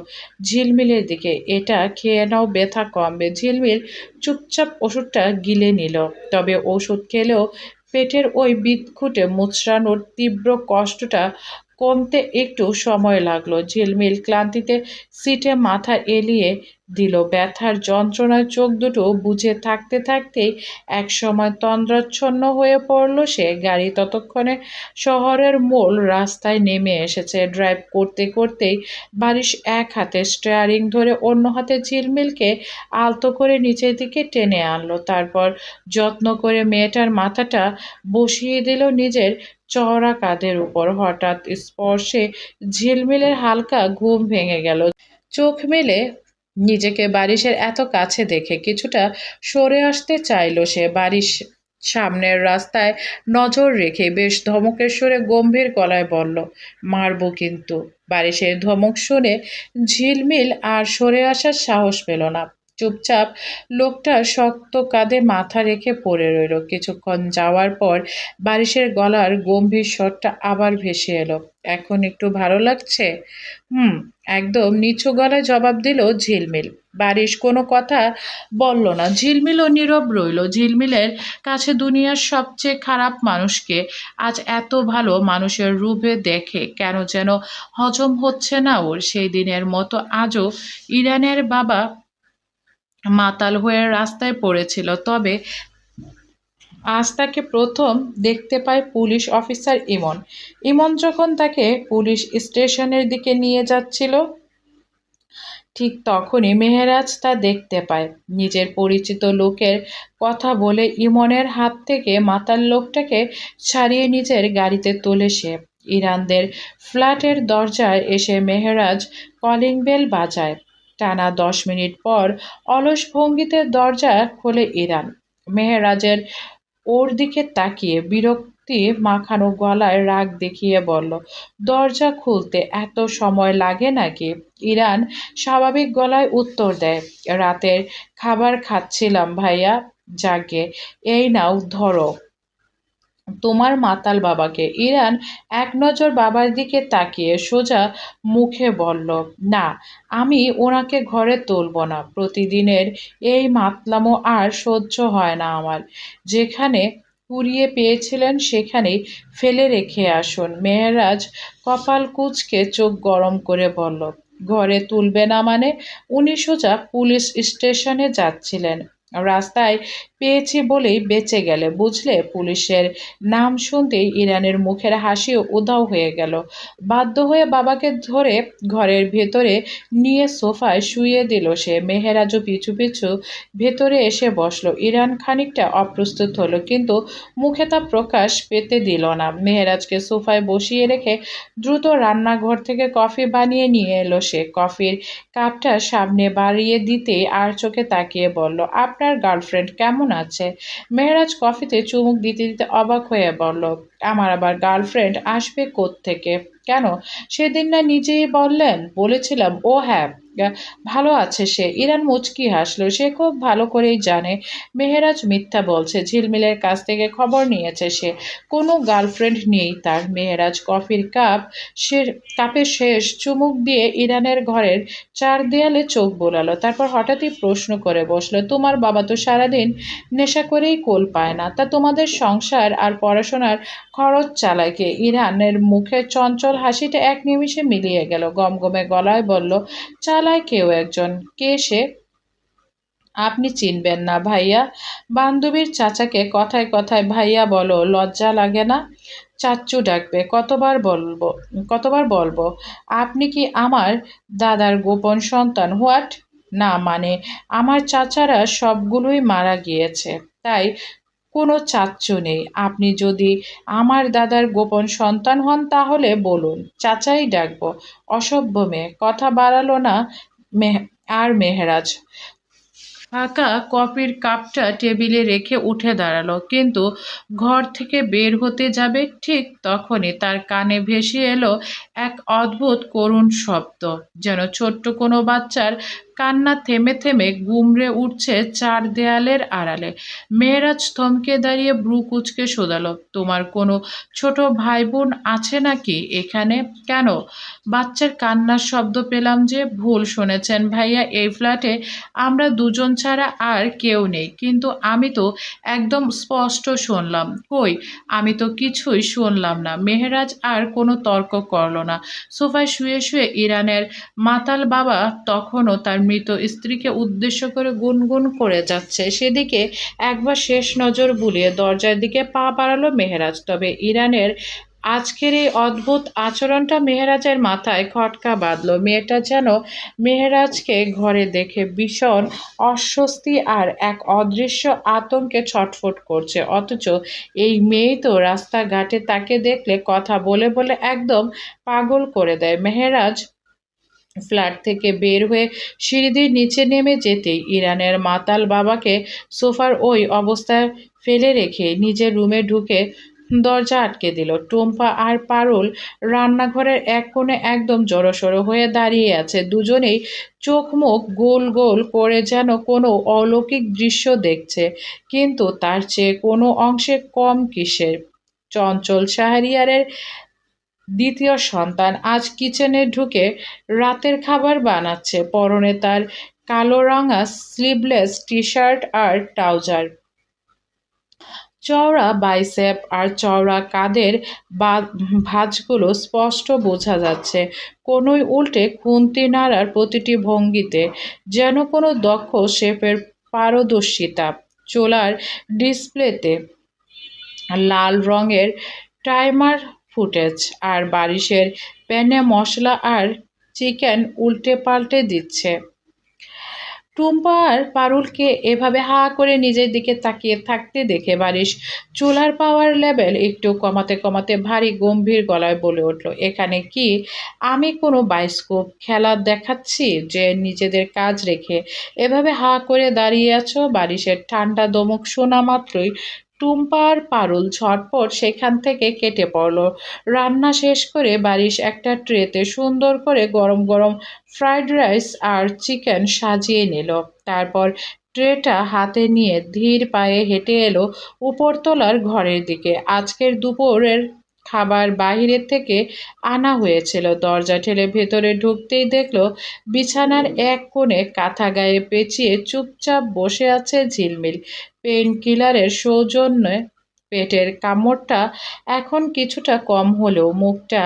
ঝিলমিলের দিকে। এটা খেয়ে নাও, ব্যথা কমবে। ঝিলমিল চুপচাপ ওষুধটা গিলে নিল। তবে ওষুধ খেলেও পেটের ওই বিদঘুটে মুচড়ানোর তীব্র কষ্টটা কমতে একটু সময় লাগলো। ঝিলমিল ক্লান্তিতে সিটে মাথা এলিয়ে দিল। ব্যথার যন্ত্রণায় চোখ দুটো বুজে থাকতে থাকতেই একসময় তন্দ্রাচ্ছন্ন হয়ে পড়ল সে। গাড়ি ততক্ষণে শহরের মূল রাস্তায় নেমে এসেছে। ড্রাইভ করতে করতেই বারিশ এক হাতে স্টিয়ারিং ধরে অন্য হাতে ঝিলমিলকে আলতো করে নিচের দিকে টেনে আনলো। তারপর যত্ন করে মেয়েটার মাথাটা বসিয়ে দিল নিজের চওড়া কাঁধের উপর। হঠাৎ স্পর্শে ঝিলমিলের হালকা ঘুম ভেঙে গেল। চোখ মেলে নিজেকে বারিশের এত কাছে দেখে কিছুটা সরে আসতে চাইল সে। বারিশ সামনের রাস্তায় নজর রেখে বেশ ধমকের সুরে গম্ভীর গলায় বলল, মারবো কিন্তু। বারিশের ধমক শুনে ঝিলমিল আর সরে আসার সাহস পেল না। চুপচাপ লোকটার শক্ত কাঁধে মাথা রেখে পড়ে রইল। কিছুক্ষণ যাওয়ার পর বারিশের গলার গম্ভীর স্বরটা আবার ভেসে এলো, এখন একটু ভালো লাগছে? হুম, একদম নিচু গলায় জবাব দিল ঝিলমিল। বারিশ কোনো কথা বলল না। ঝিলমিলও নীরব রইল। ঝিলমিলের কাছে দুনিয়ার সবচেয়ে খারাপ মানুষকে আজ এত ভালো মানুষের রূপে দেখে কেন যেন হজম হচ্ছে না ওর। সেই দিনের মতো আজও ইরানের বাবা মাতাল হয়ে রাস্তায় পড়েছিল। তবে আজ তাকে প্রথম দেখতে পায় পুলিশ অফিসার ইমন। ইমন যখন তাকে পুলিশ স্টেশনের দিকে নিয়ে যাচ্ছিল, ঠিক তখনই মেহেরাজ তা দেখতে পায়। নিজের পরিচিত লোকের কথা বলে ইমনের হাত থেকে মাতাল লোকটাকে ছাড়িয়ে নিজের গাড়িতে তোলে সে। ইরানদের ফ্ল্যাটের দরজায় এসে মেহেরাজ কলিং বেল বাজায়। টানা 10 মিনিট পর অলস ভঙ্গিতে দরজা খোলে ইরান। মেহেরাজের ওর দিকে তাকিয়ে বিরক্তি মাখানো গলায় রাগ দেখিয়ে বলল, দরজা খুলতে এত সময় লাগে নাকি? ইরান স্বাভাবিক গলায় উত্তর দেয়, রাতের খাবার খাচ্ছিলাম ভাইয়া। যাগে, এই নাও ধরো তোমার মাতাল বাবাকে। ইরান এক নজর বাবার দিকে তাকিয়ে সোজা মুখে বলল, না, আমি ওনাকে ঘরে তুলব না। প্রতিদিনের এই মাতলামো আর সহ্য হয় না আমার। যেখানে কুড়িয়ে পেয়েছিলেন সেখানেই ফেলে রেখে আসুন। মেহেরাজ কপাল কুঁচকে চোখ গরম করে বলল, ঘরে তুলবে না মানে? উনি সোজা পুলিশ স্টেশনে যাচ্ছিলেন। রাস্তায় পেয়েছি বলেই বেঁচে গেলে বুঝলে। পুলিশের নাম শুনতেই ইরানের মুখের হাসিও উধাও হয়ে গেল। বাধ্য হয়ে বাবাকে ধরে ঘরের ভেতরে নিয়ে সোফায় শুইয়ে দিল সে। মেহেরাজও পিছু পিছু ভেতরে এসে বসলো। ইরান খানিকটা অপ্রস্তুত হলো, কিন্তু মুখে তা প্রকাশ পেতে দিল না। মেহেরাজকে সোফায় বসিয়ে রেখে দ্রুত রান্নাঘর থেকে কফি বানিয়ে নিয়ে এলো সে। কফির কাপটা সামনে বাড়িয়ে দিতেই আর চোখে তাকিয়ে বলল, আপনার গার্লফ্রেন্ড কেমন আছে? মেহেরাজ কফিতে চুমুক দিতে দিতে অবাক হয়ে বলল, আমার আবার গার্লফ্রেন্ড আসবে কোত্থেকে? কেন, সেদিন না নিজেই বললেন? বলেছিলাম, ও হ্যাঁ, ভালো আছে সে। ইরান মুচকি হাসলো। সে খুব ভালো করেই জানে মেহেরাজ মিথ্যা বলছে। ঝিলমিলের কাছ থেকে খবর নিয়েছে সে। কোনো গার্লফ্রেন্ড নেই তার। মেহেরাজ কফির কাপে শেষ চুমুক দিয়ে ইরানের ঘরের চার দেয়ালে চোখ বোলালো। তারপর হঠাৎই প্রশ্ন করে বসলো, তোমার বাবা তো সারাদিন নেশা করেই কোল পায় না, তা তোমাদের সংসার আর পড়াশোনার খরচ চালায় কে? ইরানের মুখের চঞ্চল হাসিটা এক নিমিষে মিলিয়ে গেল। গমগমে গলায় বলল, চালায় কেউ একজন। কে সে? আপনি চিনবেন না ভাইয়া? বান্ধবীর চাচাকে কথায় কথায় ভাইয়া বলো, লজ্জা লাগে না? চাচ্চু ডাকবে, কতবার বলবো? আপনি কি আমার দাদার গোপন সন্তান? হোয়াট? না মানে, আমার চাচারা সবগুলোই মারা গিয়েছে, তাই কোনো চাচ্চু নেই। আপনি যদি আমার দাদার গোপন সন্তান হন তাহলে বলুন, চাচাই ডাকবো। অসভ্য মেয়ে। কথা বাড়ালো না মেহেরাজ ফাঁকা কফির কাপটা টেবিলে রেখে উঠে দাঁড়ালো, কিন্তু ঘর থেকে বের হতে যাবে ঠিক তখনই তার কানে ভেসে এলো এক অদ্ভুত করুণ শব্দ, যেন ছোট্ট কোনো বাচ্চার কান্না থেমে থেমে গুমড়ে উঠছে চার দেয়ালের আড়ালে। মেয়েরাজ থমকে দাঁড়িয়ে ভ্রু কুঁচকে শোধালো, তোমার কোনো ছোট ভাই বোন আছে নাকি এখানে? কেন বাচ্চার কান্নার শব্দ পেলাম যে? ভুল শুনেছেন ভাইয়া, এই ফ্ল্যাটে আমরা দুজন ছাড়া আর কেউ নেই। কিন্তু আমি তো একদম স্পষ্ট শুনলাম। কই, আমি তো কিছুই শুনলাম না। মেহেরাজ আর কোনো তর্ক করল না। সোফায় শুয়ে শুয়ে ইরানের মাতাল বাবা তখনও তার মৃত স্ত্রীকে উদ্দেশ্য করে গুনগুন করে যাচ্ছে। সেদিকে একবার শেষ নজর বুলিয়ে দরজার দিকে পা বাড়ালো মেহেরাজ। তবে ইরানের আজকের এই অদ্ভুত আচরণটা মেহেরাজের মাথায় খটকা বাঁধল। মেয়েটা যেন মেহেরাজকে ঘরে দেখে ভীষণ অস্বস্তি আর এক অদৃশ্য আতঙ্কে ছটফট করছে। অথচ এই মেয়েই তো রাস্তাঘাটে তাকে দেখলে কথা বলে বলে একদম পাগল করে দেয়। মেহেরাজ ফ্ল্যাট থেকে বের হয়ে সিঁড়ি দিয়ে নিচে নেমে যেতেই ইরানের মাতাল বাবাকে সোফার ওই অবস্থায় ফেলে রেখে নিজের রুমে ঢুকে দরজা আটকে দিল। টুম্পা আর পারুল রান্নাঘরের এক কোণে একদম জড়সড় হয়ে দাঁড়িয়ে আছে। দুজনেই চোখ মুখ গোল গোল করে যেন কোনো অলৌকিক দৃশ্য দেখছে, কিন্তু তার চেয়ে কোনো অংশে কম কিসের। চঞ্চল শাহরিয়ারের দ্বিতীয় সন্তান আজ কিচেনে ঢুকে রাতের খাবার বানাচ্ছে। পরনে তার কালো রঙা স্লিভলেস টি-শার্ট আর ট্রাউজার। চওড়া বাইসেপ আর চওড়া কাঁধের ভাঁজগুলো স্পষ্ট বোঝা যাচ্ছে। কোনোই উল্টে খুন্তি নাড়ার প্রতিটি ভঙ্গিতে যেন কোনো দক্ষ শেফের পারদর্শিতা। চুলার ডিসপ্লেতে লাল রঙের টাইমার ফুটেজ, আর বারিশের প্যানে মশলা আর চিকেন উল্টে পাল্টে দিচ্ছে। টুম্পা আর পারুলকে এভাবে হাঁ করে নিজের দিকে তাকিয়ে থাকতে দেখে বারিশ চুলার পাওয়ার লেভেল একটু কমাতে কমাতে ভারী গম্ভীর গলায় বলে উঠল, এখানে কি আমি কোনো বায়োস্কোপ খেলা দেখাচ্ছি যে নিজেদের কাজ রেখে এভাবে হাঁ করে দাঁড়িয়ে আছো? বারিশের ঠান্ডা দমক শোনা মাত্রই টুম্পা আর পারুল ঝটপট সেখান থেকে কেটে পড়ল। রান্না শেষ করে বারিশ একটা ট্রেতে সুন্দর করে গরম গরম ফ্রাইড রাইস আর চিকেন সাজিয়ে নিল। তারপর ট্রেটা হাতে নিয়ে ধীর পায়ে হেঁটে এলো উপরতলার ঘরের দিকে। আজকের দুপুরের খাবার বাহিরের থেকে আনা হয়েছিল। দরজা ঠেলে ভেতরে ঢুকতেই দেখলো বিছানার এক কোণে কাঁথা গায়ে পেঁচিয়ে চুপচাপ বসে আছে ঝিলমিল। পেইন কিলারের সৌজন্যে পেটের কামড়টা এখন কিছুটা কম হলেও মুখটা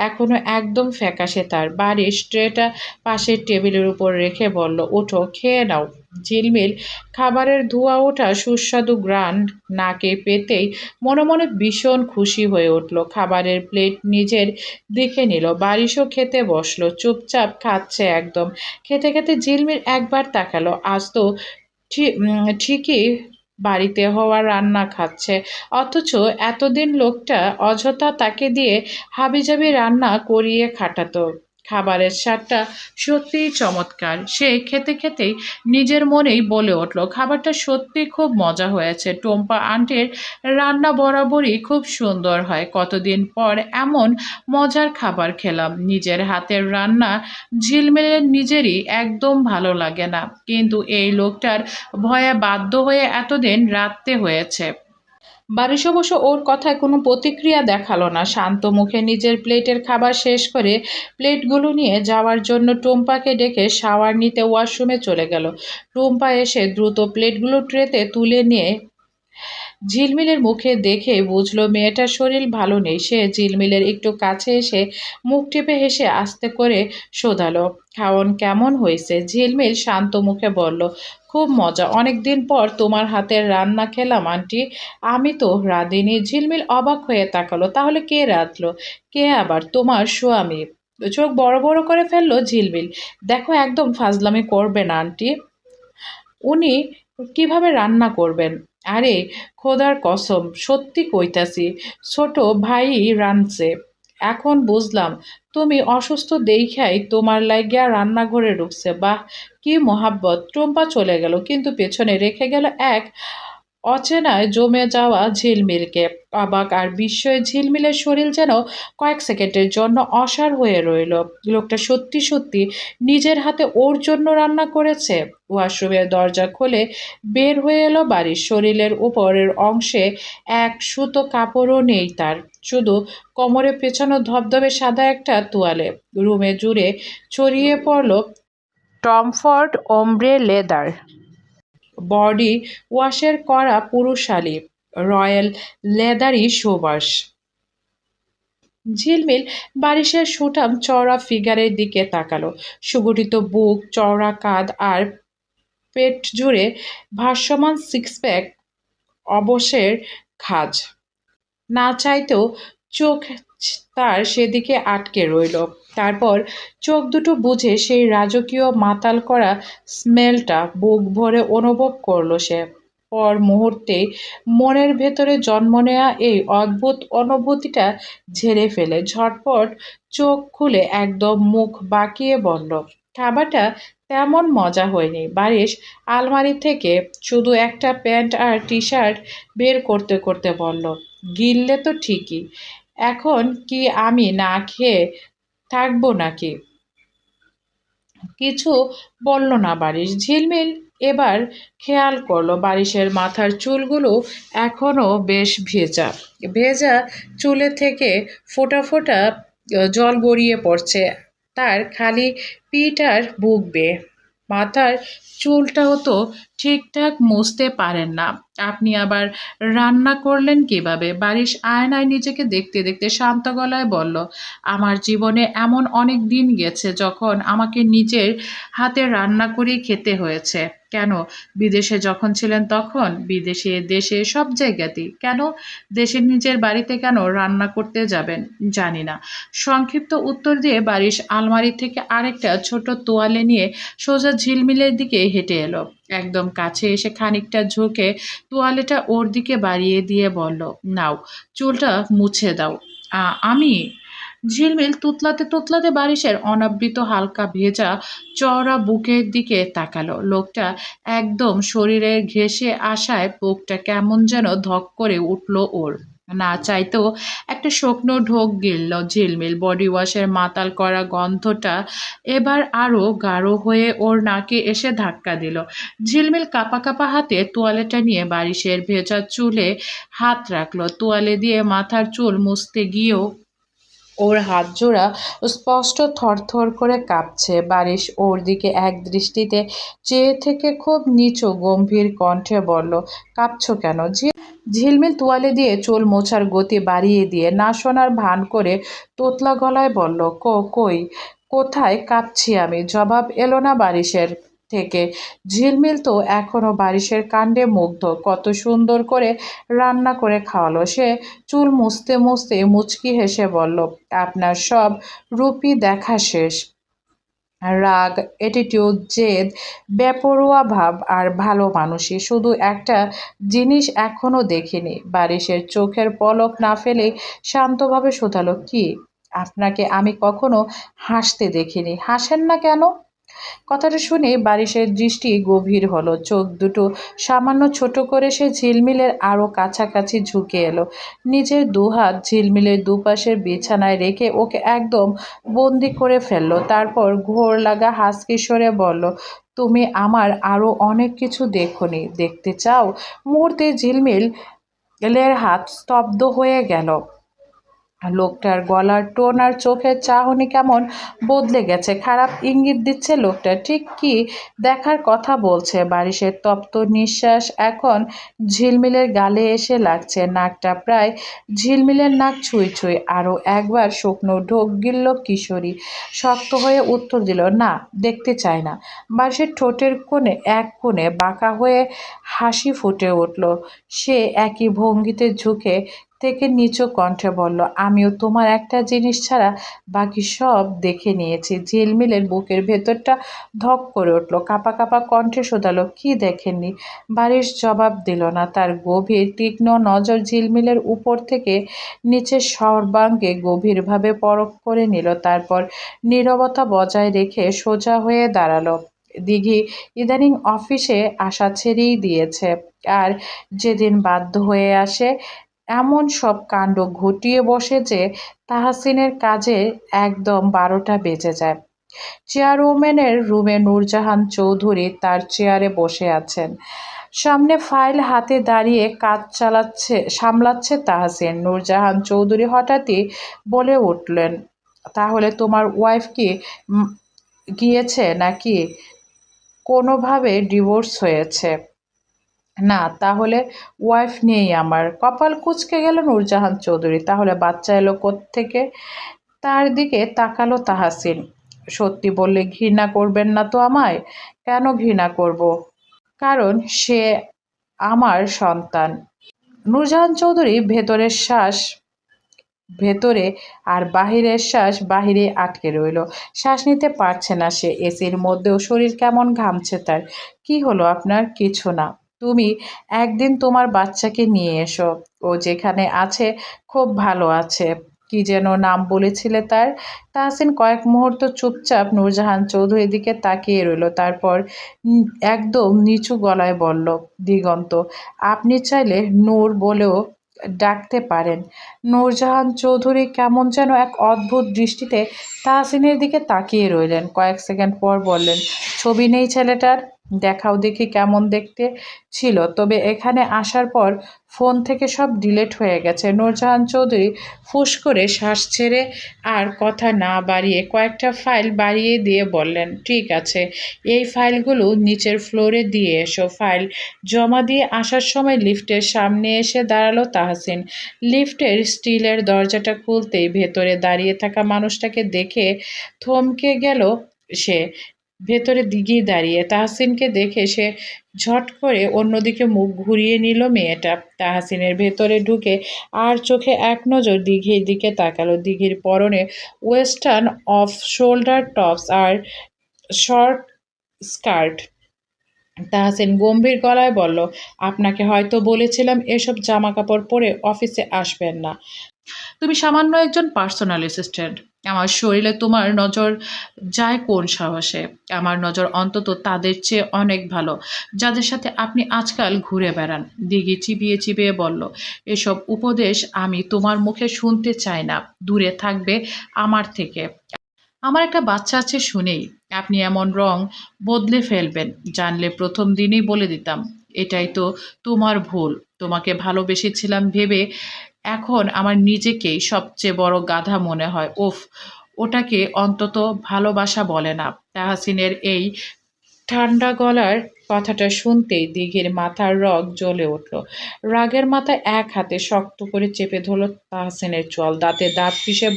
এখনো একদম ফ্যাকাশে তার। বারিশ ট্রেটা পাশের টেবিলের উপর রেখে বলল, ওঠো, খেয়ে নাও। ঝিলমিল খাবারের ধোঁয়া ওঠা সুস্বাদু ঘ্রাণ নাকে পেতেই মনে মনে ভীষণ খুশি হয়ে উঠল। খাবারের প্লেট নিজের দিকে নিল। বারিশও খেতে বসলো, চুপচাপ খাচ্ছে একদম। খেতে খেতে ঝিলমিল একবার তাকালো, আজ তো ঠিকই বাড়িতে হওয়া রান্না খাচ্ছে, অথচ এতদিন লোকটা অযথা তাকে দিয়ে হাবিজাবি রান্না করিয়ে খাটাতো। খাবারের স্বাদটা সত্যিই চমৎকার। সে খেতে খেতেই নিজের মনেই বলে উঠল, খাবারটা সত্যি খুব মজা হয়েছে। টম্পা আন্টির রান্না বরাবরই খুব সুন্দর হয়। কতদিন পর এমন মজার খাবার খেলাম। নিজের হাতের রান্না ঝিলমিলের নিজেরই একদম ভালো লাগে না, কিন্তু এই লোকটার ভয়ে বাধ্য হয়ে এতদিন রাঁধতে হয়েছে। বারিশ অবশ্য ওর কথায় কোনো প্রতিক্রিয়া দেখালো না। শান্ত মুখে নিজের প্লেটের খাবার শেষ করে প্লেটগুলো নিয়ে যাওয়ার জন্য টুম্পাকে ডেকে শাওয়ার নিতে ওয়াশরুমে চলে গেল। টুম্পা এসে দ্রুত প্লেটগুলো ট্রেতে তুলে নিয়ে ঝিলমিলের মুখে দেখে বুঝলো মেয়েটার শরীর ভালো নেই। সে ঝিলমিলের একটু কাছে এসে মুখ টিপে হেসে আস্তে করে শোধালো, খাওন কেমন হয়েছে? ঝিলমিল শান্ত মুখে বলল, খুব মজা। অনেকদিন পর তোমার হাতের রান্না খেলাম আন্টি। আমি তো রাঁধিনি। ঝিলমিল অবাক হয়ে তাকালো, তাহলে কে রাঁধলো? কে আবার? তোমার স্বামী। চোখ বড় বড় করে ফেললো ঝিলমিল। দেখো, একদম ফাজলামি করবে না আন্টি। উনি কিভাবে রান্না করবেন? আরে খোদার কসম, সত্যি কইতাছি, ছোট ভাইই রাঁধছে। এখন বুঝলাম তুমি অসুস্থ দেইখাই তোমার লাইগা রান্নাঘরে ঢুকছে। বাহ, কি মহাব্বত। টুম্পা চলে গেল, কিন্তু পেছনে রেখে গেল এক অচেনায় জমে যাওয়া ঝিলমিলকে। অবাক আর বিস্ময়ে ঝিলমিলের শরীর যেন কয়েক সেকেন্ডের জন্য অসাড় হয়ে রইল। লোকটা সত্যি সত্যি নিজের হাতে ওর জন্য রান্না করেছে। ওয়াশরুমের দরজা খুলে বের হয়ে এলো বাড়ির। শরীরের উপরের অংশে এক সুতো কাপড়ও নেই তার, শুধু কোমরে পেছানো ধবধবে সাদা একটা তোয়ালে। রুমে জুড়ে ছড়িয়ে পড়ল টমফোর্ড ওমব্রে লেদার বডি ওয়াশের করা পুরুষালী রয়্যাল লেদারি সুবাস। ঝিলমিল বারিশের সুঠাম চওড়া ফিগারের দিকে তাকালো। সুগঠিত বুক, চওড়া কাঁধ আর পেট জুড়ে ভাসমান সিক্স প্যাক অবশের খাজ। না চাইতেও চোখ তার সেদিকে আটকে রইল। তারপর চোখ দুটো বুজে সেই রাজকীয় মাতাল করা স্মেলটা বুক ভরে অনুভব করল সে। পর মুহূর্তে মনের ভেতরে জন্ম নেয়া এই অদ্ভুত অনুভূতিটা ঝেড়ে ফেলে ঝটপট চোখ খুলে একদম মুখ বাঁকিয়ে বলল, খাবারটা তেমন মজা হয়নি। বারিশ আলমারি থেকে শুধু একটা প্যান্ট আর টি শার্ট বের করতে করতে বলল, গিললে তো ঠিকই। এখন কি আমি না খেয়ে থাকবো নাকি? কিছু বলল না বারিশ। ঝিলমিল এবার খেয়াল করলো বারিশের মাথার চুলগুলো এখনো বেশ ভেজা। ভেজা চুলে থেকে ফোঁটা ফোঁটা জল গড়িয়ে পড়ছে তার খালি পিঠ আর বুক বেয়ে। মাথার চুলটাও তো ঠিকঠাক মুছতে পারেন না। আপনি আবার রান্না করলেন কিভাবে? বারিশ আয়নায় নিজেকে দেখতে দেখতে শান্ত গলায় বলল, আমার জীবনে এমন অনেক দিন গেছে যখন আমাকে নিজের হাতে রান্না করেই খেতে হয়েছে। কেন? বিদেশে যখন ছিলেন তখন? বিদেশে, দেশে, সব জায়গাতেই। কেন? দেশের নিজের বাড়িতে কেন রান্না করতে যাবেন? জানি না। সংক্ষিপ্ত উত্তর দিয়ে বারিশ আলমারি থেকে আরেকটা ছোট তোয়ালে নিয়ে সোজা ঝিলমিলের দিকে হেঁটে এলো। একদম কাছে এসে খানিকটা ঝুঁকে তোয়ালেটা ওর দিকে বাড়িয়ে দিয়ে বলল, নাও, চুলটা মুছে দাও। আমি? ঝিলমিল তুতলাতে তুতলাতে বারিশের অনাবৃত হালকা ভেজা চওড়া বুকের দিকে তাকালো। লোকটা একদম শরীরে ঘেঁষে আসায় বুকটা কেমন যেন ধক করে উঠল ওর। না চাইতেও একটা শুকনো ঢোক গিলল ঝিলমিল। বডি ওয়াশের মাতাল করা গন্ধটা এবার আরো গাঢ় হয়ে ওর নাকে এসে ধাক্কা দিল। ঝিলমিল কাঁপা কাঁপা হাতে তোয়ালেটা নিয়ে বারিশের ভেজা চুলে হাত রাখলো। তোয়ালে দিয়ে মাথার চুল মুছতে গিয়েও ওর হাত জোড়া স্পষ্ট থরথর করে কাঁপছে। বারিশ ওর দিকে এক দৃষ্টিতে চেয়ে থেকে খুব নিচু গম্ভীর কণ্ঠে বলল, কাঁপছো কেন? ঝিলমিল তোয়ালে দিয়ে চুল মোছার গতি বাড়িয়ে দিয়ে না শোনার ভান করে তোতলা গলায় বলল, কই, কোথায় কাঁপছি আমি? জবাব এলো না বারিশের থেকে। ঝিলমিল তো এখনো বারিশের কাণ্ডে মুগ্ধ। কত সুন্দর করে রান্না করে খাওয়ালো সে। চুল মুছতে মুছতে মুচকি হেসে বলল, আপনার সব রূপই দেখা শেষ। রাগ, অ্যাটিটিউড, জেদ, বেপরোয়া ভাব আর ভালো মানুষই। শুধু একটা জিনিস এখনো দেখিনি। বারিশের চোখের পলক না ফেলেই শান্তভাবে শোধালো, কি? আপনাকে আমি কখনো হাসতে দেখিনি। হাসেন না কেন? কথাটা শুনে বারিশের দৃষ্টি গভীর হলো। চোখ দুটো সামান্য ছোট করে সে ঝিলমিলের আরো কাছাকাছি ঝুঁকে এলো। নিজের দুহাত ঝিলমিলের দুপাশের বিছানায় রেখে ওকে একদম বন্দি করে ফেললো। তারপর ঘোর লাগা হাসকি স্বরে বলল, তুমি আমার আরো অনেক কিছু দেখোনি, দেখতে চাও? মুহূর্তে ঝিলমিল এলের হাত স্তব্ধ হয়ে গেল। লোকটার গলার টোন আর চোখের চাহনি কেমন বদলে গেছে। খারাপ ইঙ্গিত দিচ্ছে লোকটা। ঠিক কি দেখার কথা বলছে? বারিশের তপ্ত নিঃশ্বাস এখন ঝিলমিলের গালে এসে লাগছে। নাকটা প্রায় ঝিলমিলের নাক ছুঁই ছুঁই। আরও একবার শুকনো ঢোক গিলল কিশোরী। শক্ত হয়ে উত্তর দিল, না, দেখতে চায় না। বারিশের ঠোঁটের এক কোণে বাঁকা হয়ে হাসি ফুটে উঠল। সে একই ভঙ্গিতে ঝুঁকে থেকে নিচু কণ্ঠে বলল, আমিও তোমার একটা জিনিস ছাড়া বাকি সব দেখে নিয়েছি। ঝিলমিলের বুকের ভেতরটা ধক করে উঠল। কাঁপা কাঁপা কণ্ঠে শোধালো, কি দেখেননি? বারিশ জবাব দিল না। তার গভীর তীক্ষ্ণ নজর ঝিলমিলের উপর থেকে নিচের সর্বাঙ্গে গভীরভাবে পরখ করে নিল। তারপর নীরবতা বজায় রেখে সোজা হয়ে দাঁড়ালো। দিঘি ইদানিং অফিসে আসা ছেড়েই দিয়েছে। আর যেদিন বাধ্য হয়ে আসে এমন সব কাণ্ড ঘটিয়ে বসে যে তাহসিনের কাজে একদম 12টা বেজে যায়। চেয়ারওম্যানের রুমে নূরজাহান চৌধুরী তার চেয়ারে বসে আছেন। সামনে ফাইল হাতে দাঁড়িয়ে কাজ সামলাচ্ছে তাহসিন। নূরজাহান চৌধুরী হঠাৎই বলে উঠলেন, তাহলে তোমার ওয়াইফ কি গিয়েছে নাকি কোনোভাবে ডিভোর্স হয়েছে? না, তাহলে ওয়াইফ নেই আমার। কপাল কুঁচকে গেল নূরজাহান চৌধুরী। তাহলে বাচ্চা এলো কোত্থেকে? তার দিকে তাকালো তাহসিন। সত্যি বললে ঘৃণা করবেন না তো আমায়? কেন ঘৃণা করব? কারণ সে আমার সন্তান। নূরজাহান চৌধুরী ভেতরের শ্বাস ভেতরে আর বাহিরের শ্বাস বাহিরে আটকে রইল। শ্বাস নিতে পারছে না সে। এসির মধ্যেও শরীর কেমন ঘামছে তার। কি হলো আপনার? কিছু না। তুমি একদিন তোমার বাচ্চাকে নিয়ে এসো। ও যেখানে আছে খুব ভালো আছে। কি যেন নাম বলেছিলে তার? তাহসিন কয়েক মুহূর্ত চুপচাপ নূরজাহান চৌধুরীর দিকে তাকিয়ে রইল। তারপর একদম নিচু গলায় বলল, দিগন্ত। আপনি চাইলে নূর বলেও ডাকতে পারেন। নূরজাহান চৌধুরী কেমন যেন এক অদ্ভুত দৃষ্টিতে তাহসিনের দিকে তাকিয়ে রইলেন। কয়েক সেকেন্ড পর বললেন, ছবি নেই ছেলেটার? দেখাও দেখি কেমন দেখতে ছিল। তবে এখানে আসার পর ফোন থেকে সব ডিলিট হয়ে গেছে। নূরজাহান চৌধুরী ফুঁস করে শ্বাস ছেড়ে আর কথা না বাড়িয়ে কয়েকটা ফাইল বাড়িয়ে দিয়ে বললেন, ঠিক আছে, এই ফাইলগুলো নিচের ফ্লোরে দিয়ে এসো। ফাইল জমা দিয়ে আসার সময় লিফটের সামনে এসে দাঁড়ালো তাহসিন। লিফটের স্টিলের দরজাটা খুলতেই ভেতরে দাঁড়িয়ে থাকা মানুষটাকে দেখে থমকে গেল সে। ভেতরে দিঘি দাঁড়িয়ে। তাহসিনকে দেখে সে ঝট করে অন্যদিকে মুখ ঘুরিয়ে নিল মেয়েটা। তাহসিনের ভেতরে ঢুকে আর চোখে এক নজর দিঘির দিকে তাকালো। দিঘির পরনে ওয়েস্টার্ন অফ শোল্ডার টপস আর শর্ট স্কার্ট। তাহসিন গম্ভীর গলায় বলল, আপনাকে হয়তো বলেছিলাম এসব জামাকাপড় পরে অফিসে আসবেন না। তুমি সামান্য একজন পার্সোনাল অ্যাসিস্ট্যান্ট। আমার শরীরে তোমার নজর যায় কোন সাহসে? আমার নজর অন্তত তাদের চেয়ে অনেক ভালো, যাদের সাথে আপনি আজকাল ঘুরে বেড়ান। দিঘি চিবিয়ে চিবিয়ে বলল, এসব উপদেশ আমি তোমার মুখে শুনতে চাই না। দূরে থাকবে আমার থেকে। আমার একটা বাচ্চা আছে শুনেই আপনি এমন রং বদলে ফেলবেন। জানলে প্রথম দিনেই বলে দিতাম। এটাই তো তোমার ভুল। তোমাকে ভালোবেসেছিলাম ভেবে এখন আমার নিজেকেই সবচেয়ে বড় গাধা মনে হয়। উফ, ওটাকে অন্তত ভালোবাসা বলে না। তাহসিনের এই ঠান্ডা গলার কথাটা শুনতেই দিঘির মাথার রগ জ্বলে উঠল। রাগের মাথায় এক হাতে শক্ত করে চেপে ধরল তাহসিনের চোয়াল, দাঁতে দাঁত পিষে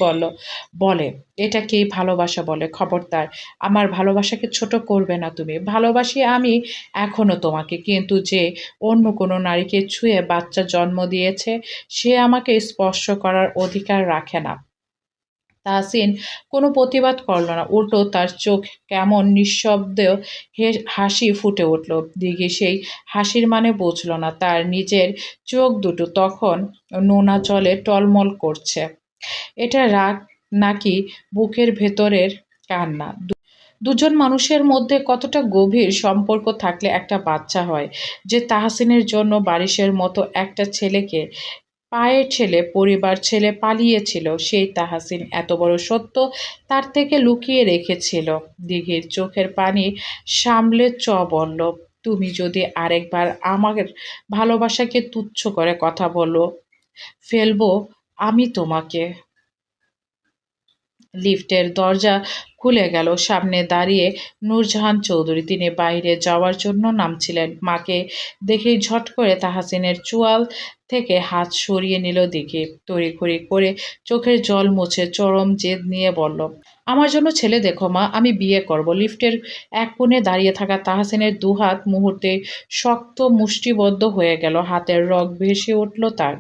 বলে, এটাকেই ভালোবাসা বলে? খবরদার আমার ভালোবাসাকে ছোট করবে না তুমি। ভালোবাসি আমি এখনো তোমাকে, কিন্তু যে অন্য কোনো নারীকে ছুঁয়ে বাচ্চা জন্ম দিয়েছে সে আমাকে স্পর্শ করার অধিকার রাখে না। তাহসিন কোনো প্রতিবাদ করল না, উল্টো তার চোখ কেমন নিঃশব্দে হাসি ফুটে উঠল। দিঘি সেই হাসির মানে বুঝল না। তার নিজের চোখ দুটো তখন নোনা জলে টলমল করছে। এটা রাগ নাকি বুকের ভেতরের কান্না? দুজন মানুষের মধ্যে কতটা গভীর সম্পর্ক থাকলে একটা বাচ্চা হয়, যে তাহসিনের জন্য বারিশের মতো একটা ছেলেকে পায়ের ছেলে, পরিবার ছেলে পালিয়েছিল, সেই তাহসিন এত বড় সত্য তার থেকে লুকিয়ে রেখেছিল। দিঘির চোখের পানি সামলে বলল, তুমি যদি আরেকবার আমার ভালোবাসাকে তুচ্ছ করে কথা বলো, ফেলবো আমি তোমাকে। লিফটের দরজা খুলে গেল। সামনে দাঁড়িয়ে নূরজাহান চৌধুরী। তিনি বাইরে যাওয়ার জন্য নামছিলেন। মাকে দেখেই ঝট করে তাহসিনের চোয়াল থেকে হাত সরিয়ে নিল দিঘি। তড়িঘড়ি করে চোখের জল মুছে চরম জেদ নিয়ে বলল, আমার জন্য ছেলে দেখো মা, আমি বিয়ে করব। লিফটের এক কোণে দাঁড়িয়ে থাকা তাহসিনের দুহাত মুহূর্তে শক্ত মুষ্টিবদ্ধ হয়ে গেল। হাতের রগ ভেসে উঠল তার।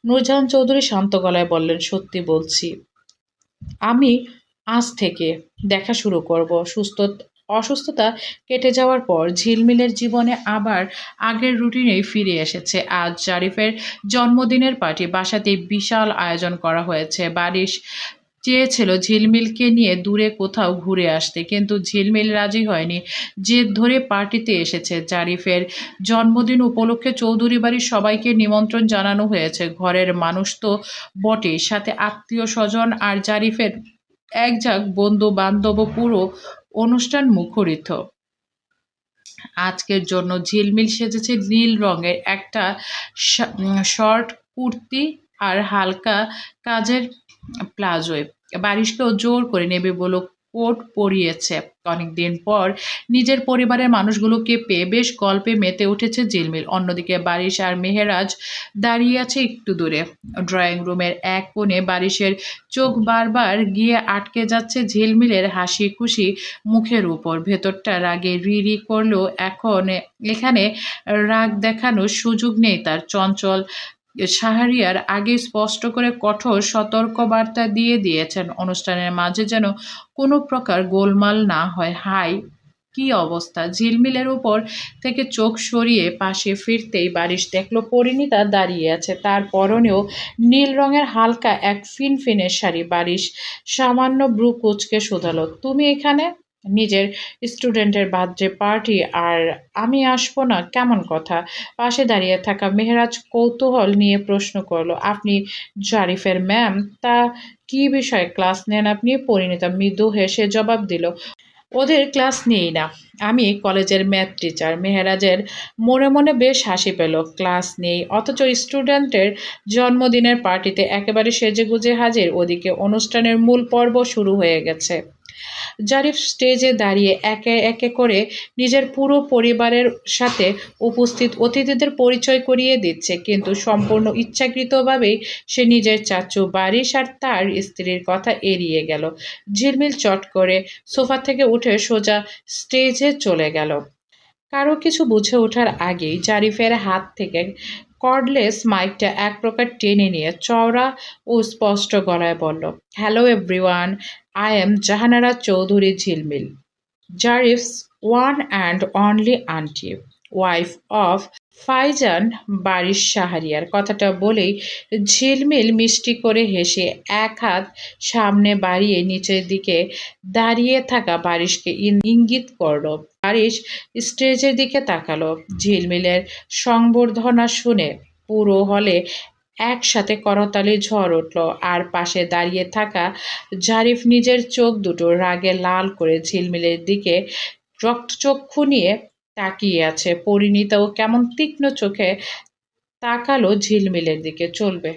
নূরজাহান চৌধুরী শান্ত গলায় বললেন, সত্যি বলছি, আমি আজ থেকে দেখা শুরু করব। অসুস্থতা কেটে যাওয়ার পর ঝিলমিলের জীবনে আবার আগের রুটিনেই ফিরে এসেছে। আজ জারিফের জন্মদিনের পার্টি। বাসাতেই বিশাল আয়োজন করা হয়েছে। বারিশ চেয়েছিল ঝিলমিলকে নিয়ে দূরে কোথাও ঘুরে আসতে, কিন্তু ঝিলমিল রাজি হয়নি। জেদ ধরে পার্টিতে এসেছে। জারিফের জন্মদিন উপলক্ষে চৌধুরী বাড়ির সবাইকে নিমন্ত্রণ জানানো হয়েছে। ঘরের মানুষ তো বটেই, সাথে আত্মীয় স্বজন আর জারিফের একঝাঁক বন্ধু বান্ধব। পুরো অনুষ্ঠান মুখরিত। আজকের জন্য ঝিলমিল সেজেছে নীল রঙের একটা শর্ট কুর্তি আর হালকা কাজের প্লাজোয়। বারিশকেও জোর করে নেবে বলে কোট পরিয়েছে। অনেকদিন পর নিজের পরিবারের মানুষগুলোকে পেয়ে বেশ গল্পে মেতে উঠেছে ঝিলমিল। অন্যদিকে বারিশ আর মেহেরাজ দাঁড়িয়ে আছে একটু দূরে। ড্রয়িং রুমের এক কোণে বারিশের চোখ বারবার গিয়ে আটকে যাচ্ছে ঝিলমিলের হাসি খুশি মুখের উপর। ভেতরটা রাগে রি করলেও এখানে রাগ দেখানোর সুযোগ নেই তার। চঞ্চল শাহরিয়ার আগে স্পষ্ট করে কঠোর সতর্কবার্তা দিয়ে দিয়েছেন, অনুষ্ঠানের মাঝে যেন কোনো প্রকার গোলমাল না হয়। হাই, কি অবস্থা? ঝিলমিলের উপর থেকে চোখ সরিয়ে পাশে ফিরতেই বারিশ দেখল পরিণীতা দাঁড়িয়ে আছে। তার পরনেও নীল রঙের হালকা এক ফিনফিনে শাড়ি। বারিশ সামান্য ভ্রু কুঁচকে শুধালো, তুমি এখানে? নিজের স্টুডেন্টের বার্থডে পার্টি আর আমি আসবো না? কেমন কথা? পাশে দাঁড়িয়ে থাকা মেহেরাজ কৌতূহল নিয়ে প্রশ্ন করলো, আপনি জারিফের ম্যাম? তা কি বিষয়ে ক্লাস নেন আপনি? পরিণীতা মৃদু হেসে জবাব দিল, ওদের ক্লাস নেই না, আমি কলেজের ম্যাথ টিচার। মেহেরাজের মনে মনে বেশ হাসি পেল। ক্লাস নেই অথচ স্টুডেন্টের জন্মদিনের পার্টিতে একেবারে সেজেগুজে হাজির। ওদিকে অনুষ্ঠানের মূল পর্ব শুরু হয়ে গেছে। জারিফ স্টেজে দাঁড়িয়ে একে একে করে নিজের পুরো পরিবারের সাথে উপস্থিত অতিথিদের পরিচয় করিয়ে দিচ্ছে, কিন্তু সম্পূর্ণ ইচ্ছাকৃতভাবেই সে নিজের চাচু বারিশ আর তার স্ত্রীর কথা এড়িয়ে গেল। ঝিলমিল চট করে সোফা থেকে উঠে সোজা স্টেজে চলে গেল। কারো কিছু বুঝে ওঠার আগেই জারিফের হাত থেকে কর্ডলেস মাইকটা এক প্রকার টেনে নিয়ে চওড়া ও স্পষ্ট গলায় বলল, hello everyone, I am Jahanara Chowdhury ঝিলমিল, জারিফ's one and only auntie, wife of Faizan বারিশ Shahriar. কথাটা বলেই ঝিলমিল মিষ্টি করে হেসে এক হাত সামনে বাড়িয়ে নিচের দিকে দাঁড়িয়ে থাকা বারিশকে ইঙ্গিত করল। বারিশ স্টেজের দিকে তাকালো। ঝিলমিলের সংবর্ধনা শুনে পুরো হলে একসাথে করতালি ঝড় উঠল। আর পাশে দাঁড়িয়ে থাকা জারিফ নিজের চোখ দুটো রাগে লাল করে ঝিলমিলের দিকে রক্তচক্ষু নিয়ে তাকিয়ে আছে। পরিণীতাও কেমন তীক্ষ্ণ চোখে তাকালো ঝিলমিলের দিকে। চলবে।